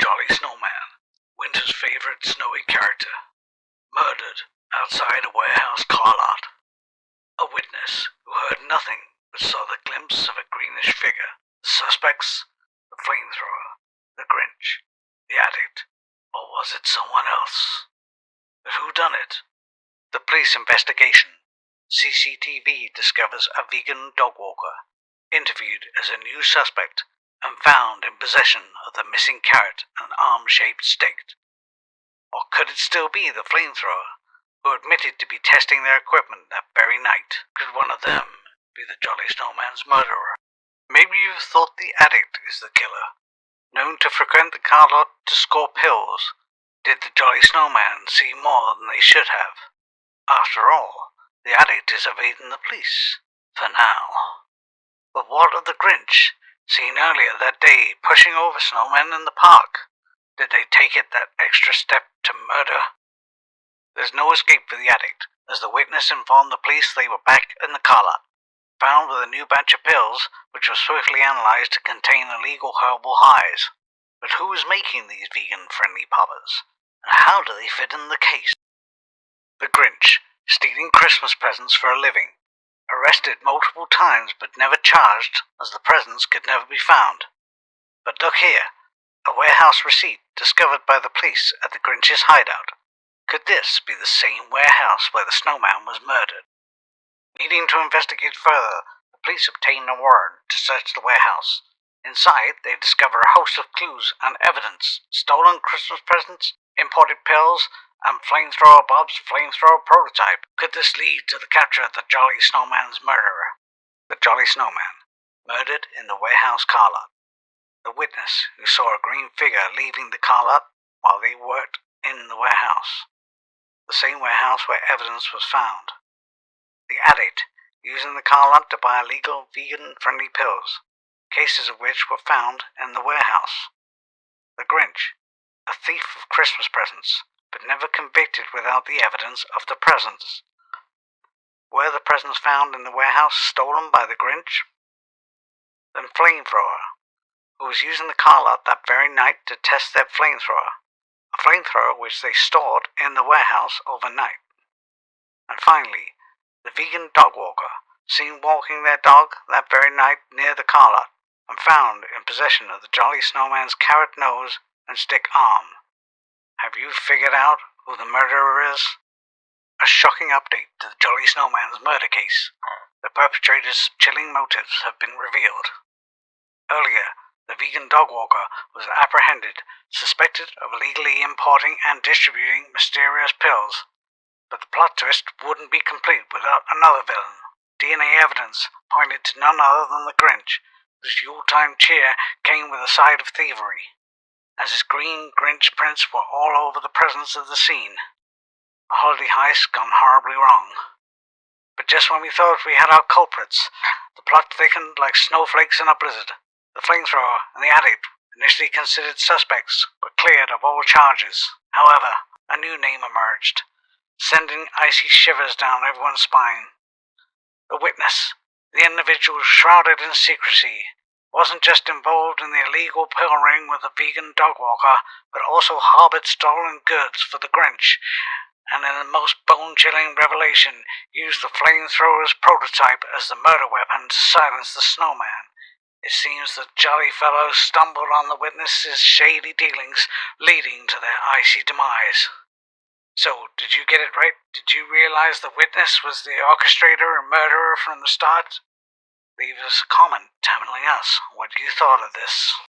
Jolly Snowman, winter's favorite snowy character, murdered outside a warehouse car lot. A witness who heard nothing but saw the glimpse of a greenish figure. The suspects, the flamethrower, the Grinch, the addict, or was it someone else? But who done it? The police investigation. CCTV discovers a vegan dog walker, interviewed as a new suspect, and found in possession of the missing carrot and arm-shaped stick. Or could it still be the flamethrower, who admitted to be testing their equipment that very night? Could one of them be the Jolly Snowman's murderer? Maybe you've thought the addict is the killer, known to frequent the car lot to score pills. Did the Jolly Snowman see more than they should have? After all, the addict is evading the police, for now. But what of the Grinch, seen earlier that day pushing over snowmen in the park? Did they take it that extra step to murder? There's no escape for the addict, as the witness informed the police they were back in the car lot, found with a new batch of pills, which was swiftly analyzed to contain illegal herbal highs. But who is making these vegan-friendly poppers, and how do they fit in the case? The Grinch, stealing Christmas presents for a living, arrested multiple times but never charged, as the presents could never be found. But look here, a warehouse receipt discovered by the police at the Grinch's hideout. Could this be the same warehouse where the snowman was murdered? Needing to investigate further, the police obtain a warrant to search the warehouse. Inside, they discover a host of clues and evidence: stolen Christmas presents, imported pills, and Flamethrower Bob's flamethrower prototype. Could this lead to the capture of the Jolly Snowman's murderer? The Jolly Snowman, murdered in the warehouse car lot. The witness who saw a green figure leaving the car lot while they worked in the warehouse. The same warehouse where evidence was found. The addict, using the car lot to buy illegal vegan-friendly pills, cases of which were found in the warehouse. The Grinch, a thief of Christmas presents, but never convicted without the evidence of the presents. Were the presents found in the warehouse stolen by the Grinch? Then Flamethrower, who was using the car lot that very night to test their flamethrower, a flamethrower which they stored in the warehouse overnight. And finally, the vegan dog walker, seen walking their dog that very night near the car lot, and found in possession of the Jolly Snowman's carrot nose and stick arm. Have you figured out who the murderer is? A shocking update to the Jolly Snowman's murder case. The perpetrator's chilling motives have been revealed. Earlier, the vegan dog walker was apprehended, suspected of illegally importing and distributing mysterious pills. But the plot twist wouldn't be complete without another villain. DNA evidence pointed to none other than the Grinch, whose Yuletime cheer came with a side of thievery, as his green Grinch prints were all over the presents of the scene. A holiday heist gone horribly wrong. But just when we thought we had our culprits, the plot thickened like snowflakes in a blizzard. The flamethrower and the addict, initially considered suspects, were cleared of all charges. However, a new name emerged, sending icy shivers down everyone's spine. The witness, the individual shrouded in secrecy, wasn't just involved in the illegal pill ring with the vegan dog walker, but also harbored stolen goods for the Grinch, and in the most bone-chilling revelation, used the flamethrower's prototype as the murder weapon to silence the snowman. It seems the jolly fellows stumbled on the witnesses' shady dealings, leading to their icy demise. So, did you get it right? Did you realize the witness was the orchestrator and murderer from the start? Leave us a comment telling us what you thought of this.